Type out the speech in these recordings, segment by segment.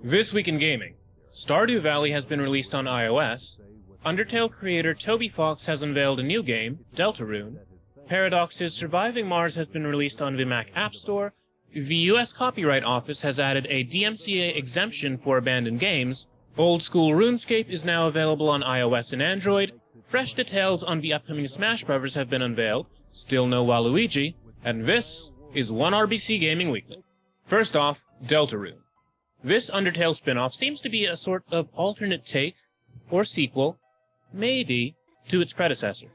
This week in gaming, Stardew Valley has been released on iOS, Undertale creator Toby Fox has unveiled a new game, Deltarune, Paradox's Surviving Mars has been released on the Mac App Store, the US Copyright Office has added a DMCA exemption for abandoned games, Old School RuneScape is now available on iOS and Android, fresh details on the upcoming Smash Bros. Have been unveiled, still no Waluigi, and this is 1RBC Gaming Weekly. First off, Deltarune. This Undertale spin-off seems to be a sort of alternate take, or sequel, maybe, to its predecessor.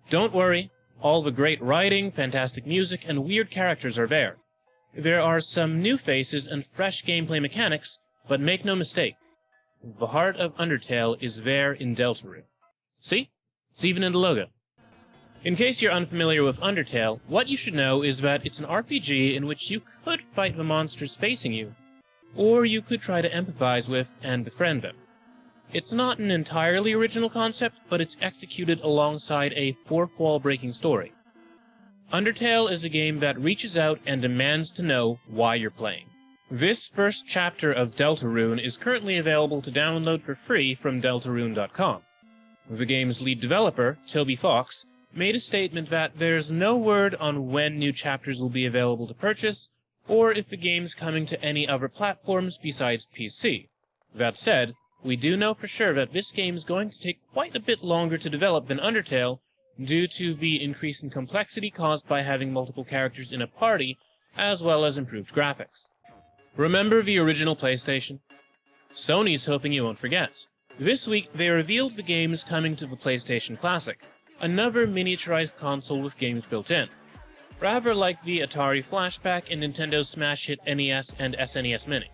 Don't worry, all the great writing, fantastic music, and weird characters are there. There are some new faces and fresh gameplay mechanics, but make no mistake, the heart of Undertale is there in Deltarune. See? It's even in the logo. In case you're unfamiliar with Undertale, what you should know is that it's an RPG in which you could fight the monsters facing you, or you could try to empathize with and befriend them. It's not an entirely original concept, but it's executed alongside a fourth-wall-breaking story. Undertale is a game that reaches out and demands to know why you're playing. This first chapter of Deltarune is currently available to download for free from Deltarune.com. The game's lead developer, Toby Fox, made a statement that there's no word on when new chapters will be available to purchase, or if the game's coming to any other platforms besides PC. That said, we do know for sure that this game is going to take quite a bit longer to develop than Undertale, due to the increase in complexity caused by having multiple characters in a party, as well as improved graphics. Remember the original PlayStation? Sony's hoping you won't forget. This week, they revealed the games coming to the PlayStation Classic, another miniaturized console with games built in, rather like the Atari Flashback and Nintendo's smash hit NES and SNES Mini.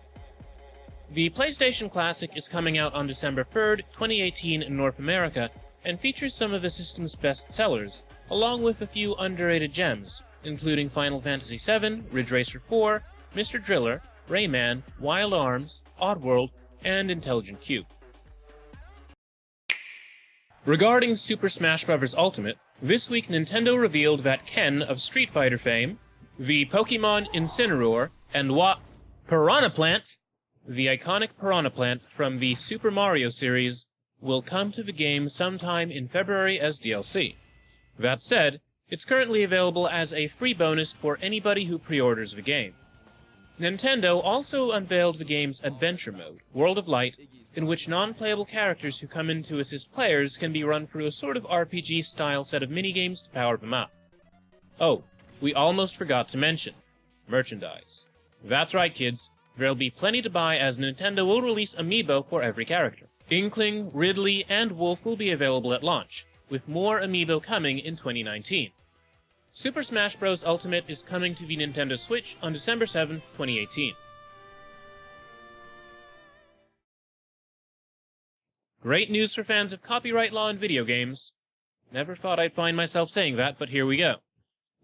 The PlayStation Classic is coming out on December 3rd, 2018 in North America, and features some of the system's best sellers, along with a few underrated gems, including Final Fantasy VII, Ridge Racer 4, Mr. Driller, Rayman, Wild Arms, Oddworld, and Intelligent Qube. Regarding Super Smash Bros. Ultimate, this week Nintendo revealed that Ken of Street Fighter fame, the Pokemon Incineroar, and Piranha Plant, the iconic Piranha Plant from the Super Mario series, will come to the game sometime in February as DLC. That said, it's currently available as a free bonus for anybody who pre-orders the game. Nintendo also unveiled the game's Adventure Mode, World of Light, in which non-playable characters who come in to assist players can be run through a sort of RPG-style set of minigames to power them up. Oh, we almost forgot to mention, merchandise. That's right, kids, there'll be plenty to buy as Nintendo will release amiibo for every character. Inkling, Ridley, and Wolf will be available at launch, with more amiibo coming in 2019. Super Smash Bros. Ultimate is coming to the Nintendo Switch on December 7th, 2018. Great news for fans of copyright law in video games. Never thought I'd find myself saying that, but here we go.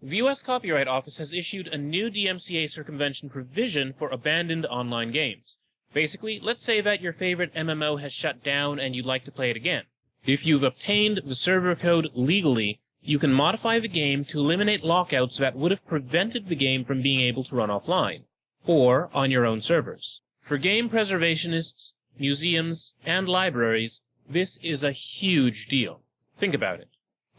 The US Copyright Office has issued a new DMCA circumvention provision for abandoned online games. Basically, let's say that your favorite MMO has shut down and you'd like to play it again. If you've obtained the server code legally, you can modify the game to eliminate lockouts that would have prevented the game from being able to run offline, or on your own servers. For game preservationists, museums, and libraries, this is a huge deal. Think about it.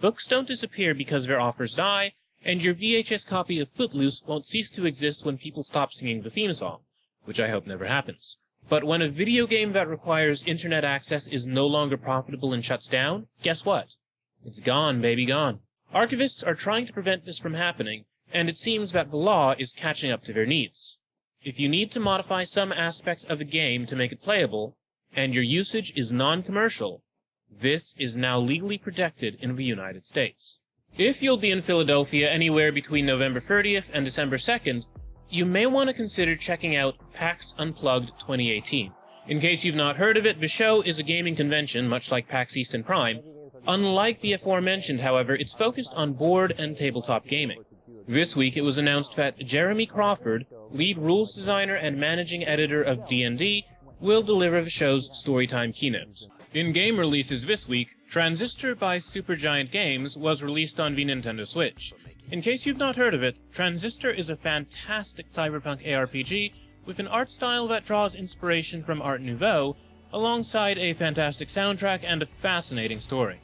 Books don't disappear because their authors die, and your VHS copy of Footloose won't cease to exist when people stop singing the theme song, which I hope never happens. But when a video game that requires internet access is no longer profitable and shuts down, guess what? It's gone, baby, gone. Archivists are trying to prevent this from happening, and it seems that the law is catching up to their needs. If you need to modify some aspect of a game to make it playable, and your usage is non-commercial, this is now legally protected in the United States. If you'll be in Philadelphia anywhere between November 30th and December 2nd, you may want to consider checking out PAX Unplugged 2018. In case you've not heard of it, the show is a gaming convention, much like PAX East and Prime. Unlike the aforementioned, however, it's focused on board and tabletop gaming. This week it was announced that Jeremy Crawford, lead rules designer and managing editor of D&D, will deliver the show's Storytime keynote. In game releases this week, Transistor by Supergiant Games was released on the Nintendo Switch. In case you've not heard of it, Transistor is a fantastic cyberpunk ARPG with an art style that draws inspiration from Art Nouveau, alongside a fantastic soundtrack and a fascinating story.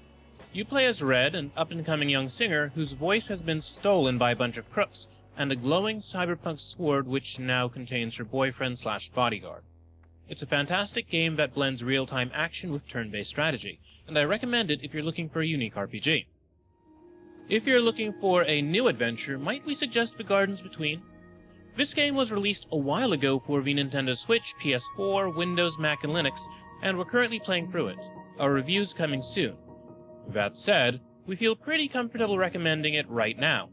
You play as Red, an up-and-coming young singer whose voice has been stolen by a bunch of crooks, and a glowing cyberpunk sword which now contains her boyfriend/bodyguard. It's a fantastic game that blends real-time action with turn-based strategy, and I recommend it if you're looking for a unique RPG. If you're looking for a new adventure, might we suggest The Gardens Between? This game was released a while ago for the Nintendo Switch, PS4, Windows, Mac, and Linux, and we're currently playing through it. Our review's coming soon. That said, we feel pretty comfortable recommending it right now.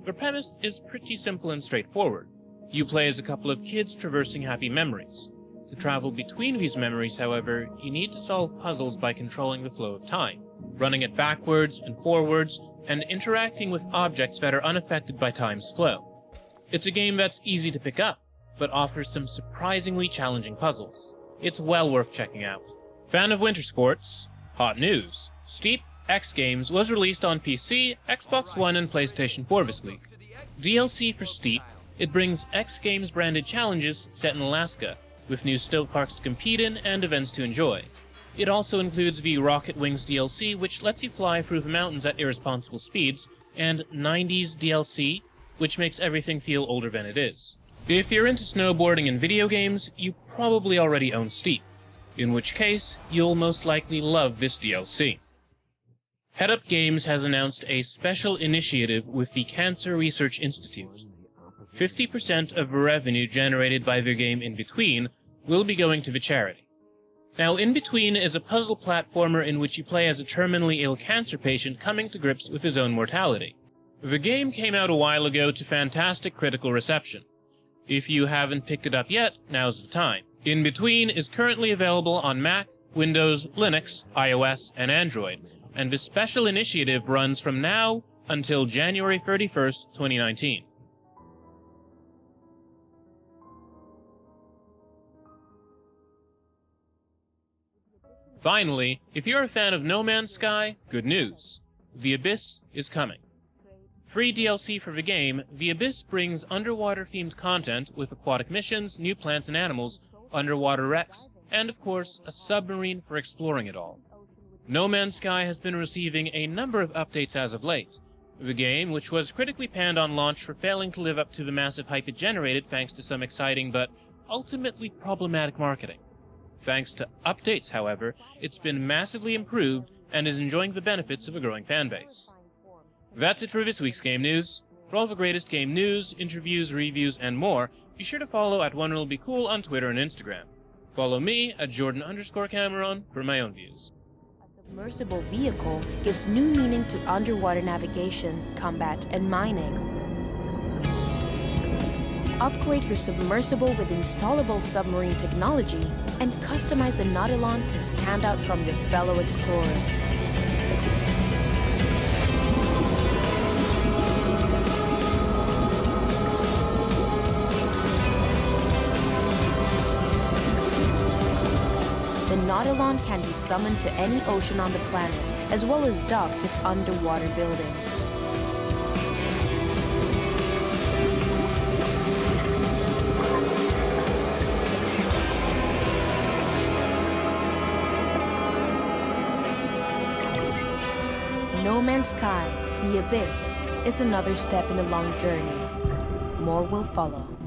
The premise is pretty simple and straightforward. You play as a couple of kids traversing happy memories. To travel between these memories, however, you need to solve puzzles by controlling the flow of time, running it backwards and forwards, and interacting with objects that are unaffected by time's flow. It's a game that's easy to pick up, but offers some surprisingly challenging puzzles. It's well worth checking out. Fan of winter sports? Hot news! Steep X Games was released on PC, Xbox One, and PlayStation 4 this week. DLC for Steep, it brings X Games branded challenges set in Alaska, with new stoke parks to compete in and events to enjoy. It also includes the Rocket Wings DLC, which lets you fly through the mountains at irresponsible speeds, and 90s DLC, which makes everything feel older than it is. If you're into snowboarding and video games, you probably already own Steep, in which case, you'll most likely love this DLC. Head Up Games has announced a special initiative with the Cancer Research Institute. 50% of the revenue generated by their game In Between will be going to the charity. Now, In Between is a puzzle platformer in which you play as a terminally ill cancer patient coming to grips with his own mortality. The game came out a while ago to fantastic critical reception. If you haven't picked it up yet, now's the time. In Between is currently available on Mac, Windows, Linux, iOS, and Android, and this special initiative runs from now until January 31st, 2019. Finally, if you're a fan of No Man's Sky, good news. The Abyss is coming. Free DLC for the game, The Abyss brings underwater-themed content with aquatic missions, new plants and animals, underwater wrecks, and of course, a submarine for exploring it all. No Man's Sky has been receiving a number of updates as of late. The game, which was critically panned on launch for failing to live up to the massive hype it generated thanks to some exciting but ultimately problematic marketing. Thanks to updates, however, it's been massively improved and is enjoying the benefits of a growing fanbase. That's it for this week's game news. For all the greatest game news, interviews, reviews, and more, be sure to follow at OneWillBeCool on Twitter and Instagram. Follow me at Jordan_Cameron for my own views. Submersible vehicle gives new meaning to underwater navigation, combat, and mining. Upgrade your submersible with installable submarine technology and customize the Nautilon to stand out from your fellow explorers. The Nautilon can be summoned to any ocean on the planet, as well as docked at underwater buildings. No Man's Sky, The Abyss, is another step in a long journey. More will follow.